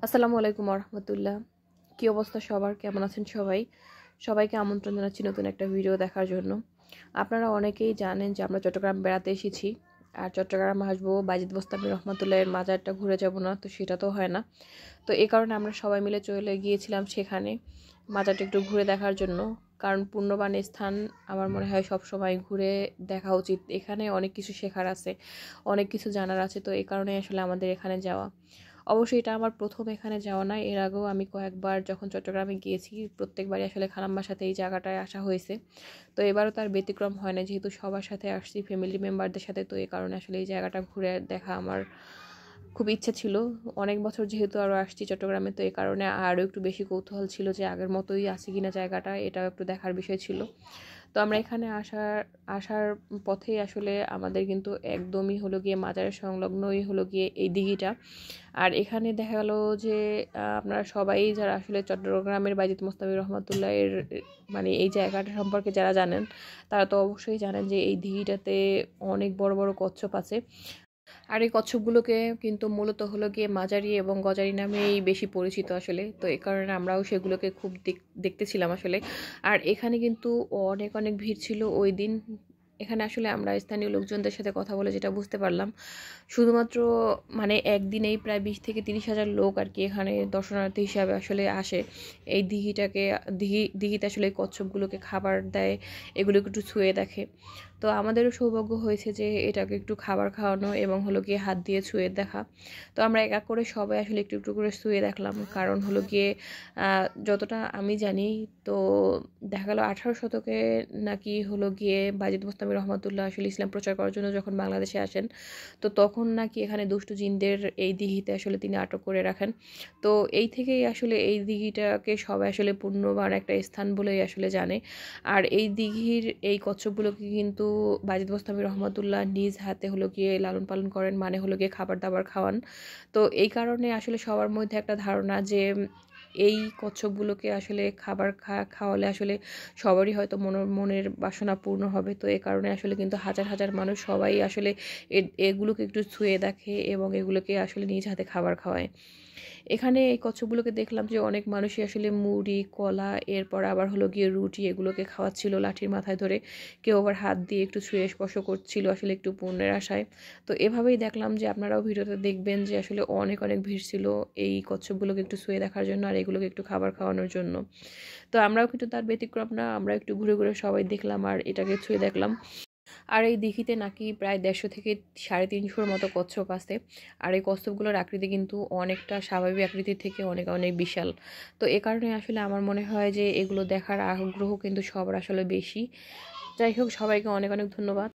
আসসালামু আলাইকুম রহমতুল্লাহ। কি অবস্থা সবার, কেমন আছেন সবাই? সবাইকে আমন্ত্রণ জানাচ্ছি নতুন একটা ভিডিও দেখার জন্য। আপনারা অনেকেই জানেন যে আমরা চট্টগ্রাম বেড়াতে এসেছি, আর চট্টগ্রাম আসবো, বাজিদ বোস্তামি রহমতুল্লাহের মাজারটা ঘুরে যাব না, তো সেটা তো হয় না। তো এই কারণে আমরা সবাই মিলে চলে গিয়েছিলাম সেখানে মাজারটা একটু ঘুরে দেখার জন্য। কারণ পুণ্যবান স্থান আমার মনে হয় সব সময় ঘুরে দেখা উচিত। এখানে অনেক কিছু শেখার আছে, অনেক কিছু জানার আছে, তো এই কারণে আসলে আমাদের এখানে যাওয়া। অবশ্যই এটা আমার প্রথম এখানে যাওয়া নয়, এর আগেও আমি কয়েকবার যখন চট্টগ্রামে গিয়েছি প্রত্যেকবারই আসলে খালাম্মার সাথে এই জায়গাটায় আসা হয়েছে। তো এবারও তার ব্যতিক্রম হয় না, যেহেতু সবার সাথে আসছি, ফ্যামিলি মেম্বারদের সাথে, তো এই কারণে আসলে এই জায়গাটা ঘুরে দেখা আমার খুব ইচ্ছে ছিল। অনেক বছর যেহেতু আরও আসছি চট্টগ্রামে, তো এই কারণে আরও একটু বেশি কৌতূহল ছিল যে আগের মতোই আছে কিনা জায়গাটা, এটাও একটু দেখার বিষয় ছিল। তো আমরা এখানে আসার পথেই আসলে আমাদের কিন্তু একদমই হলো গিয়ে মাজারের সংলগ্নই হলো গিয়ে এই দিঘিটা। আর এখানে দেখা গেল যে আপনারা সবাই যারা আসলে চট্টগ্রামের বাজিদ মোস্তামি রহমতুল্লাহ এর মানে এই জায়গাটা সম্পর্কে যারা জানেন, তারা তো অবশ্যই জানেন যে এই দিঘিটাতে অনেক বড় বড় কচ্ছপ আছে। আর এই কচ্ছপগুলোকে কিন্তু মূলত হলো গিয়ে মাজারি এবং গজারি নামেই বেশি পরিচিত আসলে। তো এই কারণে আমরাও সেগুলোকে খুব দেখতেছিলাম আসলে। আর এখানে কিন্তু অনেক অনেক ভিড় ছিল ওই দিন। এখানে আসলে আমরা স্থানীয় লোকজনদের সাথে কথা বলে যেটা বুঝতে পারলাম, শুধুমাত্র মানে একদিনেই প্রায় 20 থেকে 30 হাজার লোক আর কি এখানে দর্শনার্থী হিসাবে আসলে আসে। এই দিঘিতে আসলে এই কচ্ছপগুলোকে খাবার দেয়, এগুলোকে একটু ছুঁয়ে দেখে। তো আমাদেরও সৌভাগ্য হয়েছে যে এটাকে একটু খাবার খাওয়ানো এবং হলো গিয়ে হাত দিয়ে ছুঁয়ে দেখা। তো আমরা এক এক করে সবাই আসলে একটু একটু করে ছুঁয়ে দেখলাম, কারণ হলো গিয়ে যতটা আমি জানি, তো দেখা গেল 18 শতকে নাকি হলো গিয়ে বাজিদ বোস্তামি রহমতুল্লাহ আসলে ইসলাম প্রচার করার জন্য যখন বাংলাদেশে আসেন, তো তখন নাকি এখানে দুষ্টু জিনদের এই দিঘিতে আসলে তিনি আটক করে রাখেন। তো এই থেকেই আসলে এই দিঘিটাকে সবাই আসলে পুণ্যবান একটা স্থান বলেই আসলে জানে। আর এই দিঘির এই কচ্ছপগুলোকে কিন্তু বাজিদ বোস্তামি রহমতুল্লাহ নিজ হাতে হলো গিয়ে লালন পালন করেন, মানে হলো গিয়ে খাবার দাবার খাওয়ান। তো এই কারণে আসলে সবার মধ্যে একটা ধারণা যে এই কচ্ছপগুলোকে আসলে খাবার খাওয়ালে আসলে সবারই হয়তো মনের বাসনা পূর্ণ হবে। তো এই কারণে আসলে কিন্তু হাজার হাজার মানুষ সবাই আসলে এগুলোকে একটু ছুঁয়ে দেখে এবং এগুলোকে আসলে নিজ হাতে খাবার খাওয়ায়। এখানে এই কচ্ছপগুলোকে দেখলাম যে অনেক মানুষই আসলে মুড়ি, কলা, এরপর আবার হলো গিয়ে রুটি এগুলোকে খাওয়াচ্ছিল লাঠির মাথায় ধরে। কেউ আবার হাত দিয়ে একটু ছুঁয়ে স্পর্শ করছিল আসলে একটু পুণ্যের আশায়। তো এভাবেই দেখলাম যে আপনারাও ভিডিওতে দেখবেন যে আসলে অনেক অনেক ভিড় ছিল এই কচ্ছপগুলোকে একটু ছুঁয়ে দেখার জন্য আর এগুলোকে একটু খাবার খাওয়ানোর জন্য। তো আমরাও কিন্তু তার ব্যতিক্রম না, আমরা একটু ঘুরে ঘুরে সবাই দেখলাম আর এটাকে ছুঁয়ে দেখলাম। আর এই দিঘিতে নাকি প্রায় 150 থেকে 350 মতো কচ্ছপ আছে। আর এই কচ্ছপগুলোর আকৃতি কিন্তু অনেকটা স্বাভাবিক আকৃতির থেকে অনেক অনেক বিশাল। তো এ কারণে আসলে আমার মনে হয় যে এগুলো দেখার আগ্রহ কিন্তু সবার আসলে বেশি। যাই হোক, সবাইকে অনেক অনেক ধন্যবাদ।